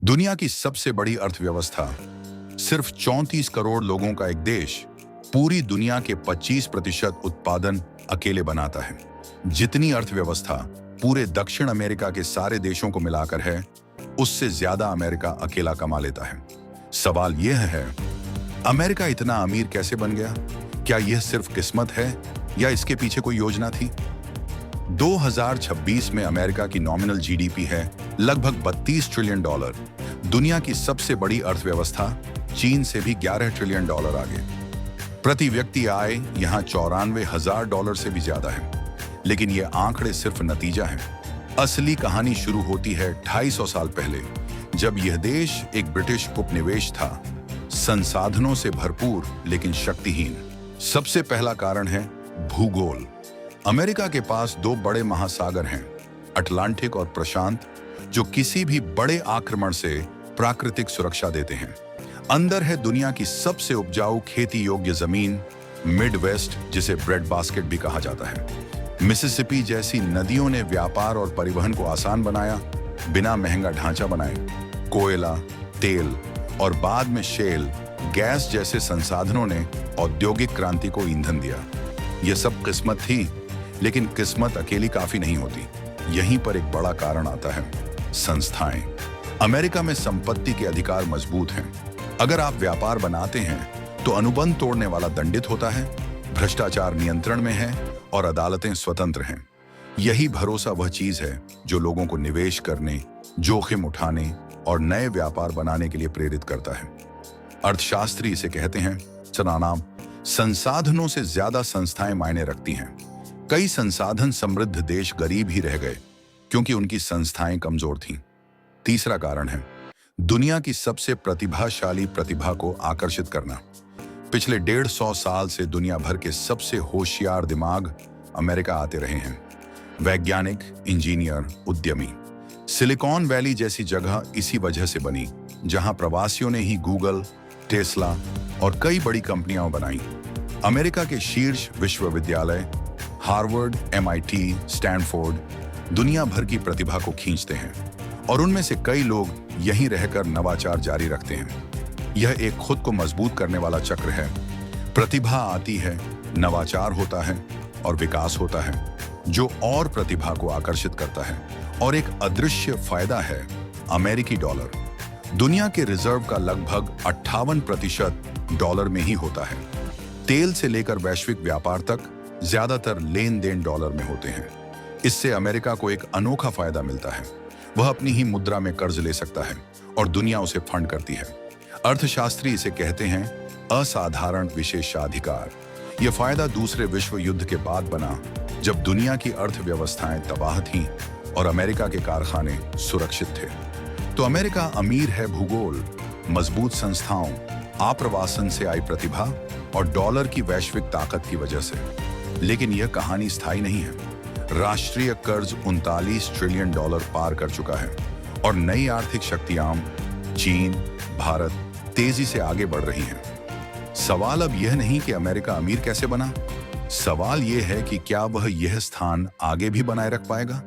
दुनिया की सबसे बड़ी अर्थव्यवस्था, सिर्फ 34 करोड़ लोगों का एक देश, पूरी दुनिया के 25% उत्पादन अकेले बनाता है। जितनी अर्थव्यवस्था पूरे दक्षिण अमेरिका के सारे देशों को मिलाकर है, उससे ज्यादा अमेरिका अकेला कमा लेता है। सवाल यह है, अमेरिका इतना अमीर कैसे बन गया? क्या यह सिर्फ किस्मत है या इसके पीछे कोई योजना थी? 2026 में अमेरिका की नॉमिनल जीडीपी है लगभग $32 ट्रिलियन। दुनिया की सबसे बड़ी अर्थव्यवस्था चीन से भी $11 ट्रिलियन आगे। प्रति व्यक्ति आय यहां $94,000 से भी ज्यादा है। लेकिन ये आंकड़े सिर्फ नतीजा है। असली कहानी शुरू होती है 250 साल पहले, जब यह देश एक ब्रिटिश उपनिवेश था, संसाधनों से भरपूर लेकिन शक्तिहीन। सबसे पहला कारण है भूगोल। अमेरिका के पास दो बड़े महासागर हैं, अटलांटिक और प्रशांत, जो किसी भी बड़े आक्रमण से प्राकृतिक सुरक्षा देते हैं। अंदर है दुनिया की सबसे उपजाऊ खेती योग्य जमीन, मिडवेस्ट, जिसे ब्रेड बास्केट भी कहा जाता है। मिसिसिपी जैसी नदियों ने व्यापार और परिवहन को आसान बनाया, बिना महंगा ढांचा बनाए। कोयला, तेल और बाद में शेल गैस जैसे संसाधनों ने औद्योगिक क्रांति को ईंधन दिया। यह सब किस्मत थी, लेकिन किस्मत अकेली काफी नहीं होती। यहीं पर एक बड़ा कारण आता है, संस्थाएं। अमेरिका में संपत्ति के अधिकार मजबूत हैं। अगर आप व्यापार बनाते हैं तो अनुबंध तोड़ने वाला दंडित होता है, भ्रष्टाचार नियंत्रण में है और अदालतें स्वतंत्र हैं। यही भरोसा वह चीज है जो लोगों को निवेश करने, जोखिम उठाने और नए व्यापार बनाने के लिए प्रेरित करता है। अर्थशास्त्री इसे कहते हैं सनानाम, संसाधनों से ज्यादा संस्थाएं मायने रखती हैं। कई संसाधन समृद्ध देश गरीब ही रह गए क्योंकि उनकी संस्थाएं कमजोर थीं। तीसरा कारण है दुनिया की सबसे प्रतिभाशाली प्रतिभा को आकर्षित करना। पिछले 150 साल से दुनिया भर के सबसे होशियार दिमाग अमेरिका आते रहे हैं। वैज्ञानिक, इंजीनियर, उद्यमी। सिलिकॉन वैली जैसी जगह इसी वजह से बनी, जहां प्रवासियों ने ही गूगल, टेस्ला और कई बड़ी कंपनियां बनाई। अमेरिका के शीर्ष विश्वविद्यालय हार्वर्ड, MIT, स्टैनफोर्ड दुनिया भर की प्रतिभा को खींचते हैं और उनमें से कई लोग यहीं रहकर नवाचार जारी रखते हैं। यह एक खुद को मजबूत करने वाला चक्र है। प्रतिभा आती है, नवाचार होता है और विकास होता है, जो और प्रतिभा को आकर्षित करता है। और एक अदृश्य फायदा है अमेरिकी डॉलर। दुनिया के रिजर्व का लगभग 58% डॉलर में ही होता है। तेल से लेकर वैश्विक व्यापार तक ज्यादातर लेन देन डॉलर में होते हैं। इससे अमेरिका को एक अनोखा फायदा मिलता है। वह अपनी ही मुद्रा में कर्ज ले सकता है और दुनिया उसे फंड करती है। अर्थशास्त्री इसे कहते हैं असाधारण विशेषाधिकार। यह फायदा दूसरे विश्व युद्ध के बाद बना, जब दुनिया की अर्थव्यवस्थाएं तबाह थीं और अमेरिका के कारखाने सुरक्षित थे। तो अमेरिका अमीर है भूगोल, मजबूत संस्थाओं, आप्रवासन से आई प्रतिभा और डॉलर की वैश्विक ताकत की वजह से। लेकिन यह कहानी स्थायी नहीं है। राष्ट्रीय कर्ज $39 ट्रिलियन पार कर चुका है और नई आर्थिक शक्तियां चीन, भारत तेजी से आगे बढ़ रही हैं। सवाल अब यह नहीं कि अमेरिका अमीर कैसे बना, सवाल यह है कि क्या वह यह स्थान आगे भी बनाए रख पाएगा।